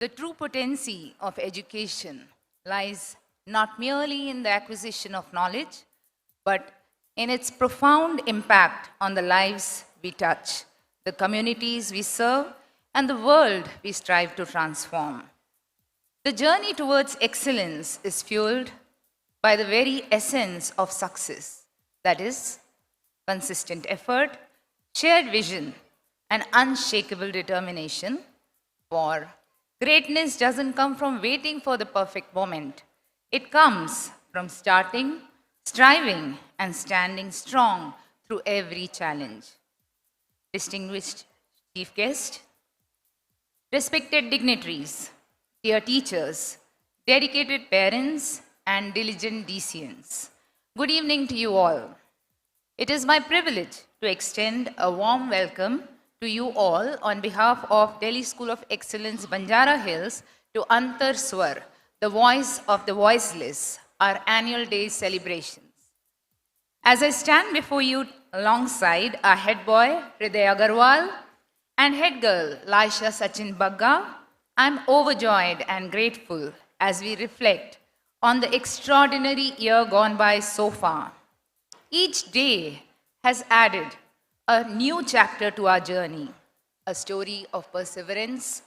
The true potency of education lies not merely in the acquisition of knowledge, but in its profound impact on the lives we touch, the communities we serve, and the world we strive to transform. The journey towards excellence is fueled by the very essence of success, that is, consistent effort, shared vision, and unshakable determination. For greatness doesn't come from waiting for the perfect moment, it comes from starting, striving, and standing strong through every challenge. Distinguished chief guest, respected dignitaries, dear teachers, dedicated parents, and diligent decients, good evening to you all. It is my privilege to extend a warm welcome to you all on behalf of Delhi School of Excellence, Banjara Hills, to Antar Swar, the voice of the voiceless, our annual day celebrations. As I stand before you alongside our head boy, Hriday Agarwal, and head girl, Laisha Sachin Bagga, I'm overjoyed and grateful as we reflect on the extraordinary year gone by so far. Each day has added a new chapter to our journey, a story of perseverance,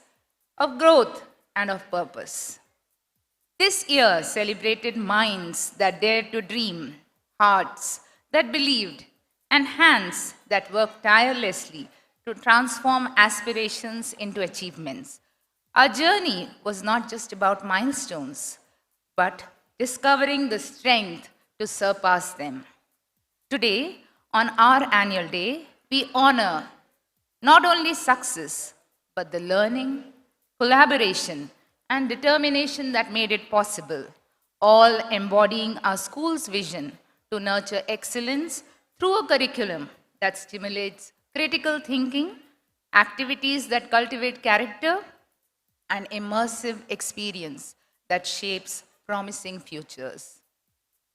of growth, and of purpose. This year celebrated minds that dared to dream, hearts that believed, and hands that worked tirelessly to transform aspirations into achievements. Our journey was not just about milestones, but discovering the strength to surpass them. Today, on our annual day, we honor not only success, but the learning, collaboration, and determination that made it possible, all embodying our school's vision to nurture excellence through a curriculum that stimulates critical thinking, activities that cultivate character, and immersive experience that shapes promising futures.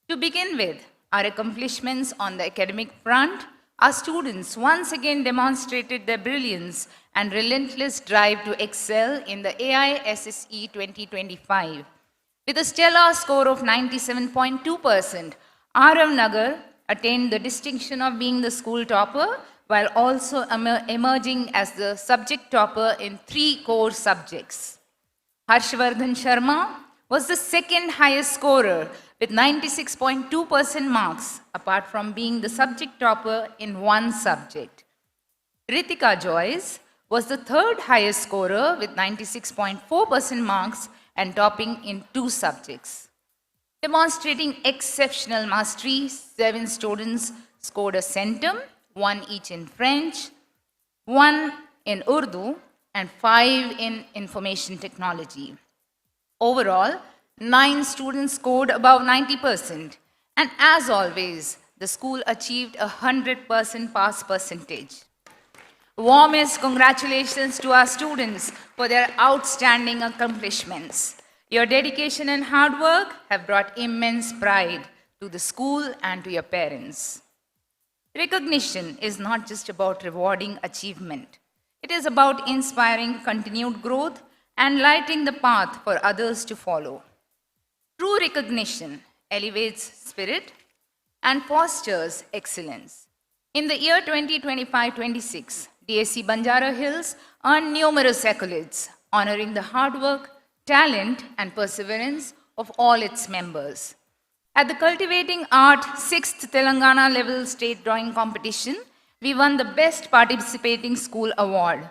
To begin with, our accomplishments on the academic front, our students once again demonstrated their brilliance and relentless drive to excel in the AISSE 2025. With a stellar score of 97.2%, RM Nagar attained the distinction of being the school topper while also emerging as the subject topper in 3 core subjects. Harshvardhan Sharma was the second highest scorer with 96.2% marks, apart from being the subject topper in 1 subject. Ritika Joyce was the third highest scorer with 96.4% marks and topping in 2 subjects. Demonstrating exceptional mastery, 7 students scored a centum, 1 each in French, 1 in Urdu, and 5 in information technology. Overall, 9 students scored above 90%, and as always, the school achieved a 100% pass percentage. Warmest congratulations to our students for their outstanding accomplishments. Your dedication and hard work have brought immense pride to the school and to your parents. Recognition is not just about rewarding achievement. It is about inspiring continued growth and lighting the path for others to follow. True recognition elevates spirit and fosters excellence. In the year 2025-26, DSC Banjara Hills earned numerous accolades, honoring the hard work, talent, and perseverance of all its members. At the Cultivating Art 6th Telangana Level State Drawing Competition, we won the Best Participating School Award.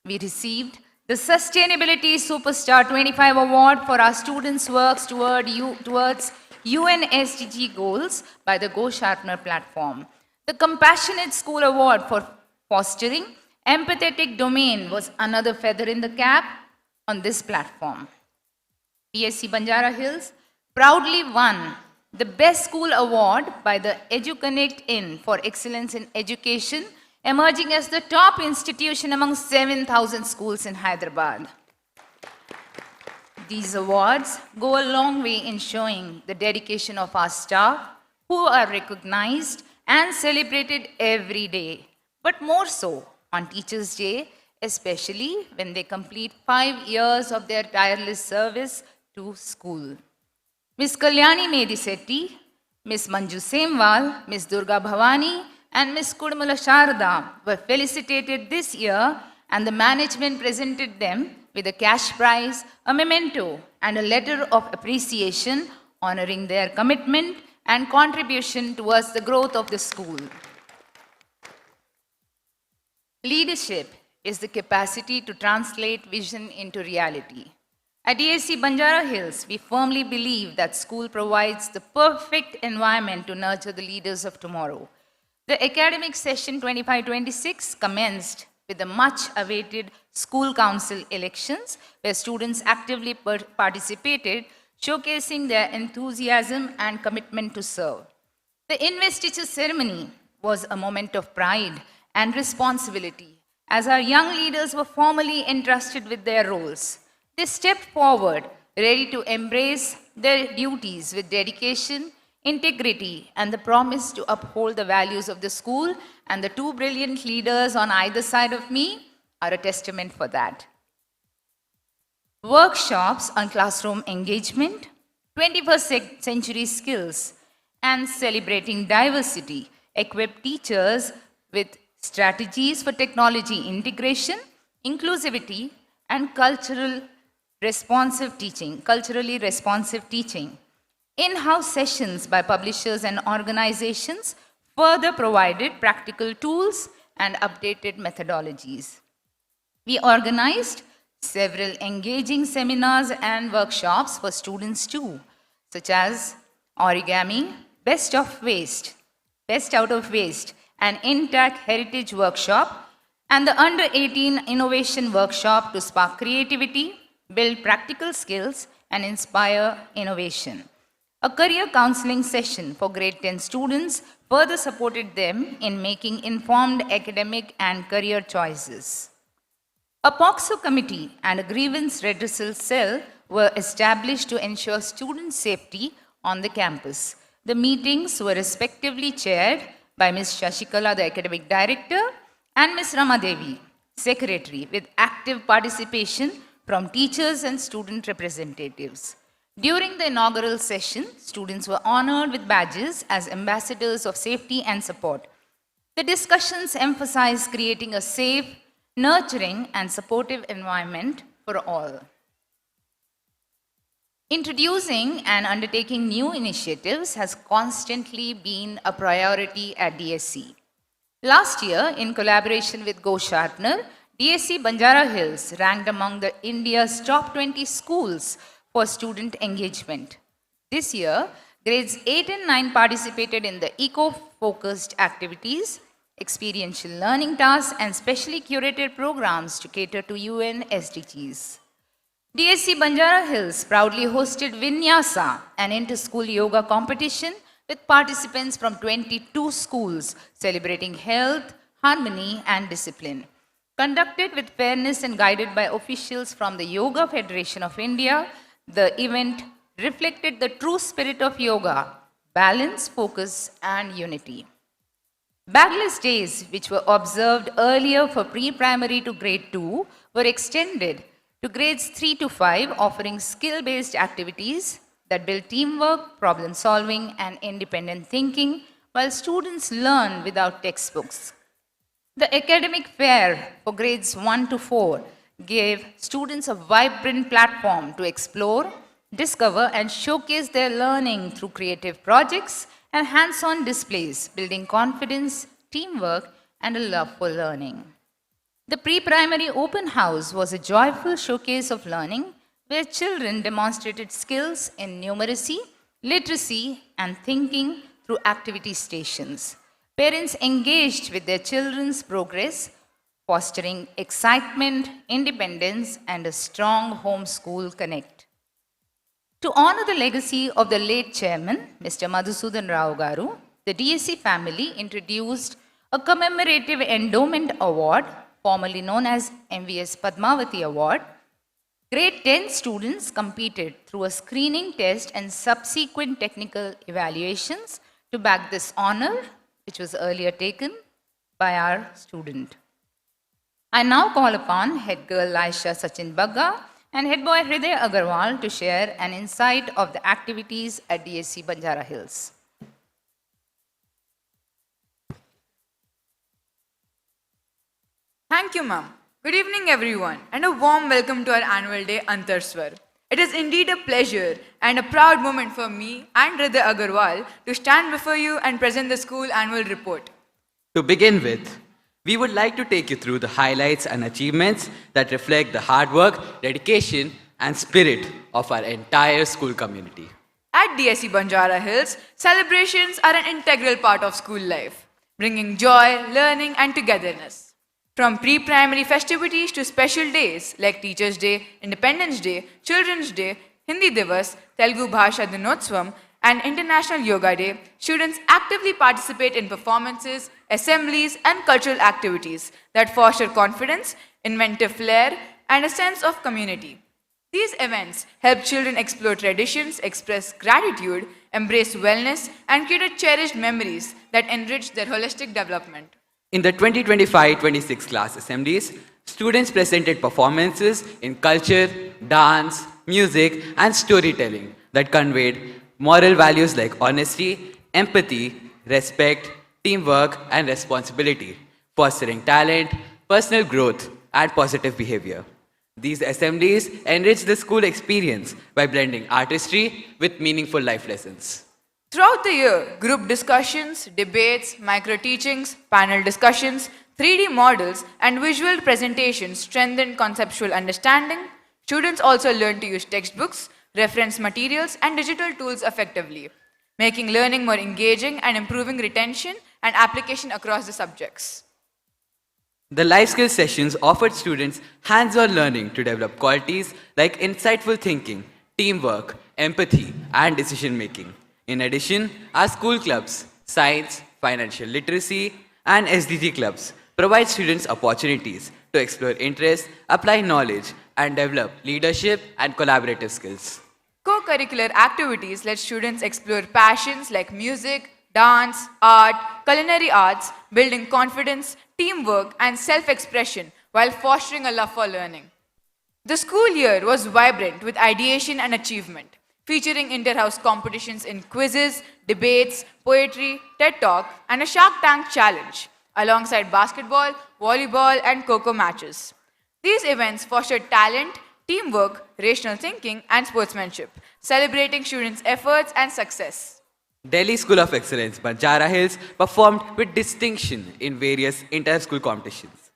We received the Sustainability Superstar 25 Award for our students' works towards UN SDG goals by the Go Sharpener platform. The Compassionate School Award for fostering empathetic domain was another feather in the cap on this platform. PSC Banjara Hills proudly won the Best School Award by the EduConnect In for Excellence in Education, emerging as the top institution among 7,000 schools in Hyderabad. These awards go a long way in showing the dedication of our staff, who are recognized and celebrated every day, but more so on Teachers' Day, especially when they complete 5 years of their tireless service to school. Ms. Kalyani Medisetti, Ms. Manju Semwal, Ms. Durga Bhavani, and Ms. Kudumala Sharada were felicitated this year, and the management presented them with a cash prize, a memento, and a letter of appreciation honoring their commitment and contribution towards the growth of the school. Leadership is the capacity to translate vision into reality. At DSC Banjara Hills, we firmly believe that school provides the perfect environment to nurture the leaders of tomorrow. The academic session 25-26 commenced with the much-awaited school council elections, where students actively participated, showcasing their enthusiasm and commitment to serve. The investiture ceremony was a moment of pride and responsibility, as our young leaders were formally entrusted with their roles. They stepped forward, ready to embrace their duties with dedication, integrity, and the promise to uphold the values of the school, and the two brilliant leaders on either side of me are a testament for that. Workshops on classroom engagement, 21st century skills, and celebrating diversity equip teachers with strategies for technology integration, inclusivity, and culturally responsive teaching. In-house sessions by publishers and organizations further provided practical tools and updated methodologies. We organized several engaging seminars and workshops for students too, such as origami, best out of waste, an intact heritage workshop, and the under 18 innovation workshop to spark creativity, build practical skills, and inspire innovation. A career counseling session for grade 10 students further supported them in making informed academic and career choices. A POXO committee and a grievance redressal cell were established to ensure student safety on the campus. The meetings were respectively chaired by Ms. Shashikala, the academic director, and Ms. Ramadevi, secretary, with active participation from teachers and student representatives. During the inaugural session, students were honored with badges as ambassadors of safety and support. The discussions emphasized creating a safe, nurturing, and supportive environment for all. Introducing and undertaking new initiatives has constantly been a priority at DSC. Last year, in collaboration with Go Sharpner, DSC Banjara Hills ranked among the India's top 20 schools for student engagement. This year, grades 8 and 9 participated in the eco-focused activities, experiential learning tasks, and specially curated programs to cater to UN SDGs. DSC Banjara Hills proudly hosted Vinyasa, an inter-school yoga competition with participants from 22 schools celebrating health, harmony, and discipline. Conducted with fairness and guided by officials from the Yoga Federation of India, the event reflected the true spirit of yoga, balance, focus, and unity. Bagless days, which were observed earlier for pre-primary to grade 2, were extended to grades 3 to 5, offering skill-based activities that build teamwork, problem-solving, and independent thinking, while students learn without textbooks. The academic fair for grades 1 to 4 gave students a vibrant platform to explore, discover, and showcase their learning through creative projects and hands-on displays, building confidence, teamwork, and a love for learning. The pre-primary open house was a joyful showcase of learning where children demonstrated skills in numeracy, literacy, and thinking through activity stations. Parents engaged with their children's progress, fostering excitement, independence, and a strong homeschool connect. To honor the legacy of the late chairman, Mr. Madhusudan Rao Garu, the DSC family introduced a commemorative endowment award, formerly known as MVS Padmavati Award. Grade 10 students competed through a screening test and subsequent technical evaluations to back this honor, which was earlier taken by our student. I now call upon head girl Aisha Sachin Bagga and head boy Hriday Agarwal to share an insight of the activities at DSC Banjara Hills. Thank you, ma'am. Good evening, everyone, and a warm welcome to our annual day, Antarswar. It is indeed a pleasure and a proud moment for me and Hriday Agarwal to stand before you and present the school annual report. To begin with, we would like to take you through the highlights and achievements that reflect the hard work, dedication, and spirit of our entire school community. At DSC Banjara Hills, celebrations are an integral part of school life, bringing joy, learning, and togetherness. From pre-primary festivities to special days like Teachers' Day, Independence Day, Children's Day, Hindi Divas, Telugu Bhasha Dinotsvam, and International Yoga Day, students actively participate in performances, assemblies, and cultural activities that foster confidence, inventive flair, and a sense of community. These events help children explore traditions, express gratitude, embrace wellness, and create cherished memories that enrich their holistic development. In the 2025-26 class assemblies, students presented performances in culture, dance, music, and storytelling that conveyed moral values like honesty, empathy, respect, teamwork, and responsibility, fostering talent, personal growth, and positive behavior. These assemblies enrich the school experience by blending artistry with meaningful life lessons. Throughout the year, group discussions, debates, micro-teachings, panel discussions, 3D models, and visual presentations strengthen conceptual understanding. Students also learn to use textbooks, reference materials, and digital tools effectively, making learning more engaging and improving retention and application across the subjects. The life skills sessions offered students hands-on learning to develop qualities like insightful thinking, teamwork, empathy, and decision-making. In addition, our school clubs, science, financial literacy, and SDG clubs provide students opportunities to explore interests, apply knowledge, and develop leadership and collaborative skills. Co-curricular activities let students explore passions like music, dance, art, culinary arts, building confidence, teamwork, and self-expression while fostering a love for learning. The school year was vibrant with ideation and achievement, featuring inter-house competitions in quizzes, debates, poetry, TED Talk, and a Shark Tank challenge, alongside basketball, volleyball, and Kho-Kho matches. These events fostered talent, teamwork, rational thinking, and sportsmanship, celebrating students' efforts and success. Delhi School of Excellence, Banjara Hills, performed with distinction in various inter-school competitions.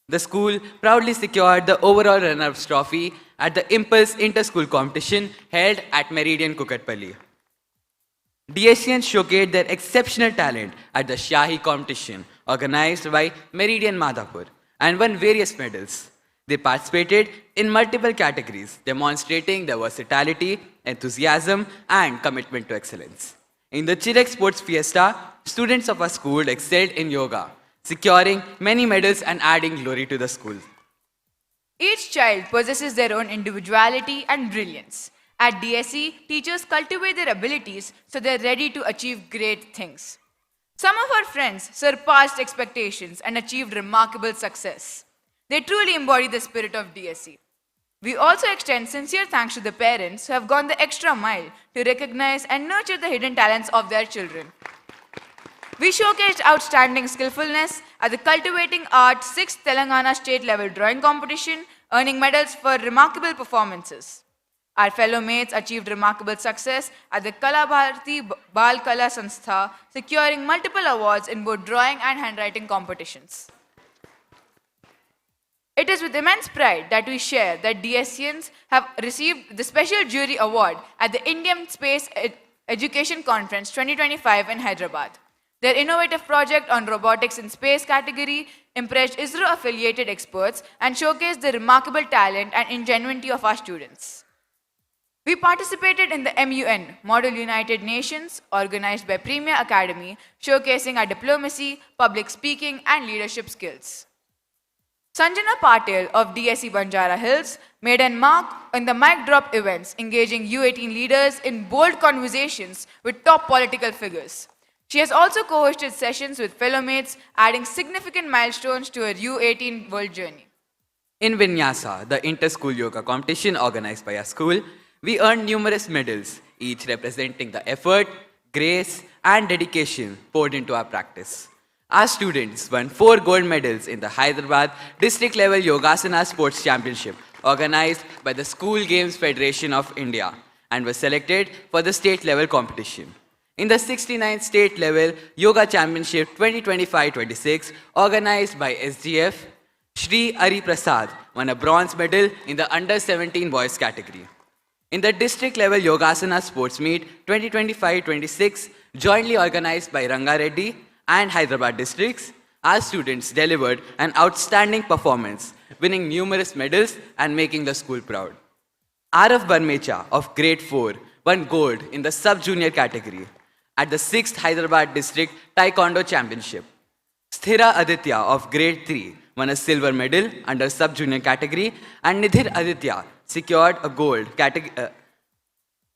The school proudly secured the overall runner-up trophy at the Impulse Inter-School competition held at Meridian Kukatpalli. DSCNs showcased their exceptional talent at the Shahi competition organized by Meridian Madhapur and won various medals. They participated in multiple categories, demonstrating their versatility, enthusiasm, and commitment to excellence. In the Chirek Sports Fiesta, students of our school excelled in yoga, securing many medals and adding glory to the school. Each child possesses their own individuality and brilliance. At DSE, teachers cultivate their abilities so they're ready to achieve great things. Some of our friends surpassed expectations and achieved remarkable success. They truly embody the spirit of DSE. We also extend sincere thanks to the parents who have gone the extra mile to recognize and nurture the hidden talents of their children. We showcased outstanding skillfulness at the Cultivating Art 6th Telangana State Level Drawing Competition, earning medals for remarkable performances. Our fellow mates achieved remarkable success at the Kala Bharati Bal Kala Sanstha, securing multiple awards in both drawing and handwriting competitions. It is with immense pride that we share that DSCNs have received the Special Jury Award at the Indian Space Education Conference 2025 in Hyderabad. Their innovative project on robotics in space category impressed ISRO-affiliated experts and showcased the remarkable talent and ingenuity of our students. We participated in the MUN, Model United Nations, organized by Premier Academy, showcasing our diplomacy, public speaking, and leadership skills. Sanjana Patel of DSE Banjara Hills made a mark in the mic drop events, engaging U18 leaders in bold conversations with top political figures. She has also co-hosted sessions with fellow mates, adding significant milestones to her U18 world journey. In Vinyasa, the inter-school yoga competition organized by our school, we earned numerous medals, each representing the effort, grace, and dedication poured into our practice. Our students won 4 gold medals in the Hyderabad district level Yogasana Sports Championship organized by the School Games Federation of India and were selected for the state level competition. In the 69th state level Yoga Championship 2025-26 organized by SGF, Shri Ari Prasad won a bronze medal in the under 17 boys category. In the district level Yogasana Sports Meet 2025-26, jointly organized by Ranga Reddy and Hyderabad districts, our students delivered an outstanding performance, winning numerous medals and making the school proud. Arav Barmecha of grade 4 won gold in the sub-junior category at the 6th Hyderabad District Taekwondo Championship. Sthira Aditya of grade 3 won a silver medal under sub-junior category, and Nidhir Aditya secured a gold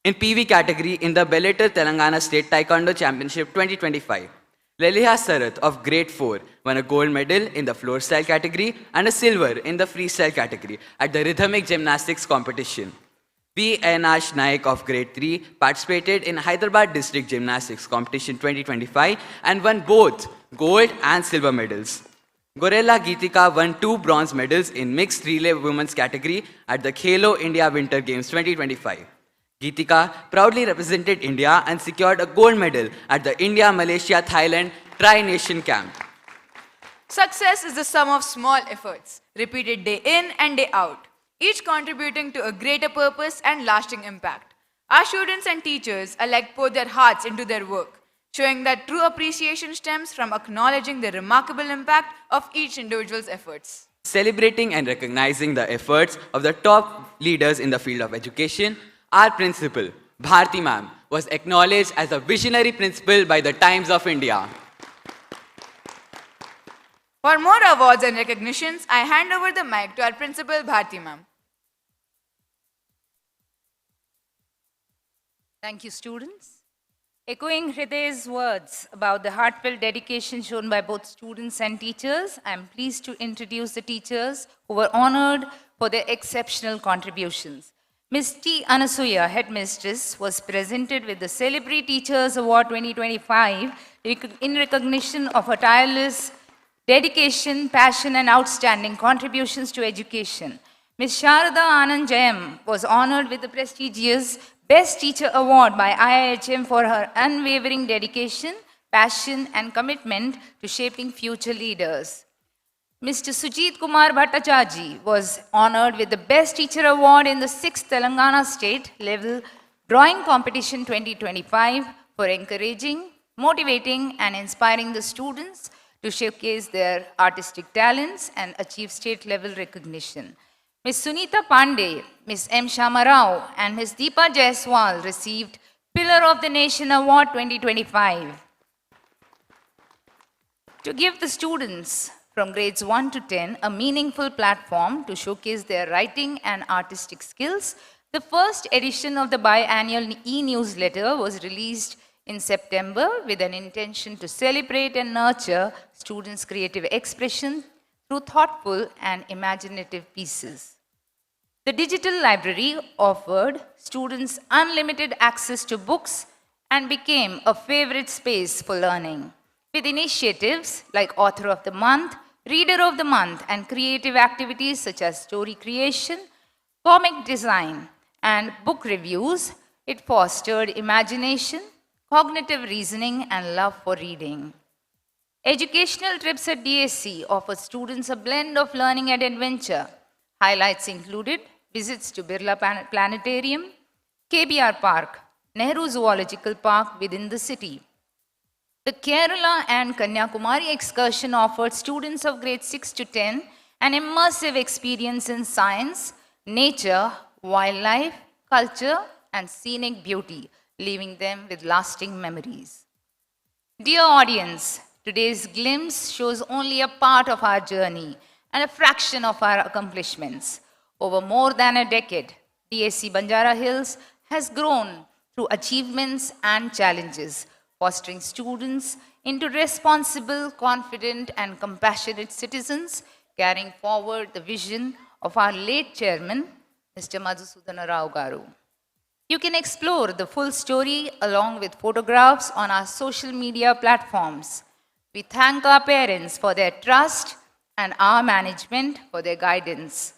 in PV category in the Bellator Telangana State Taekwondo Championship 2025. Leliha Sarath of grade 4 won a gold medal in the floor style category and a silver in the freestyle category at the rhythmic gymnastics competition. P. Ayanash Naik of grade 3 participated in Hyderabad District Gymnastics Competition 2025 and won both gold and silver medals. Gorella Geetika won 2 bronze medals in mixed relay women's category at the Khelo India Winter Games 2025. Geetika proudly represented India and secured a gold medal at the India-Malaysia-Thailand Tri-Nation Camp. Success is the sum of small efforts, repeated day in and day out, each contributing to a greater purpose and lasting impact. Our students and teachers alike pour their hearts into their work, showing that true appreciation stems from acknowledging the remarkable impact of each individual's efforts. Celebrating and recognizing the efforts of the top leaders in the field of education, our principal, Bharti ma'am, was acknowledged as a visionary principal by the Times of India. For more awards and recognitions, I hand over the mic to our principal, Bharti ma'am. Thank you, students. Echoing Hriday's words about the heartfelt dedication shown by both students and teachers, I am pleased to introduce the teachers who were honored for their exceptional contributions. Ms. T. Anasuya, Headmistress, was presented with the Celebrity Teachers Award 2025 in recognition of her tireless dedication, passion, and outstanding contributions to education. Ms. Sharada Anand Jayam was honored with the prestigious Best Teacher Award by IIHM for her unwavering dedication, passion, and commitment to shaping future leaders. Mr. Sujit Kumar Bhattacharjee was honored with the Best Teacher Award in the 6th Telangana State Level Drawing Competition 2025 for encouraging, motivating, and inspiring the students to showcase their artistic talents and achieve state level recognition. Ms. Sunita Pandey, Ms. M. Shamarao, and Ms. Deepa Jaiswal received Pillar of the Nation Award 2025. To give the students from grades 1 to 10 a meaningful platform to showcase their writing and artistic skills, the first edition of the biannual e-newsletter was released in September with an intention to celebrate and nurture students' creative expression through thoughtful and imaginative pieces. The digital library offered students unlimited access to books and became a favorite space for learning, with initiatives like Author of the Month, Reader of the Month, and creative activities such as story creation, comic design, and book reviews. It fostered imagination, cognitive reasoning, and love for reading. Educational trips at DSC offer students a blend of learning and adventure. Highlights included visits to Birla Planetarium, KBR Park, Nehru Zoological Park within the city. The Kerala and Kanyakumari excursion offered students of grades 6 to 10 an immersive experience in science, nature, wildlife, culture, and scenic beauty, leaving them with lasting memories. Dear audience, today's glimpse shows only a part of our journey and a fraction of our accomplishments. Over more than a decade, DSC Banjara Hills has grown through achievements and challenges, fostering students into responsible, confident, and compassionate citizens, carrying forward the vision of our late chairman, Mr. Madhusudana Rao Garu. You can explore the full story along with photographs on our social media platforms. We thank our parents for their trust and our management for their guidance.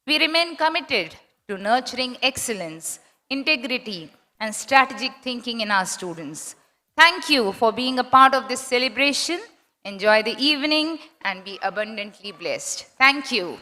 We remain committed to nurturing excellence, integrity, and strategic thinking in our students. Thank you for being a part of this celebration. Enjoy the evening and be abundantly blessed. Thank you.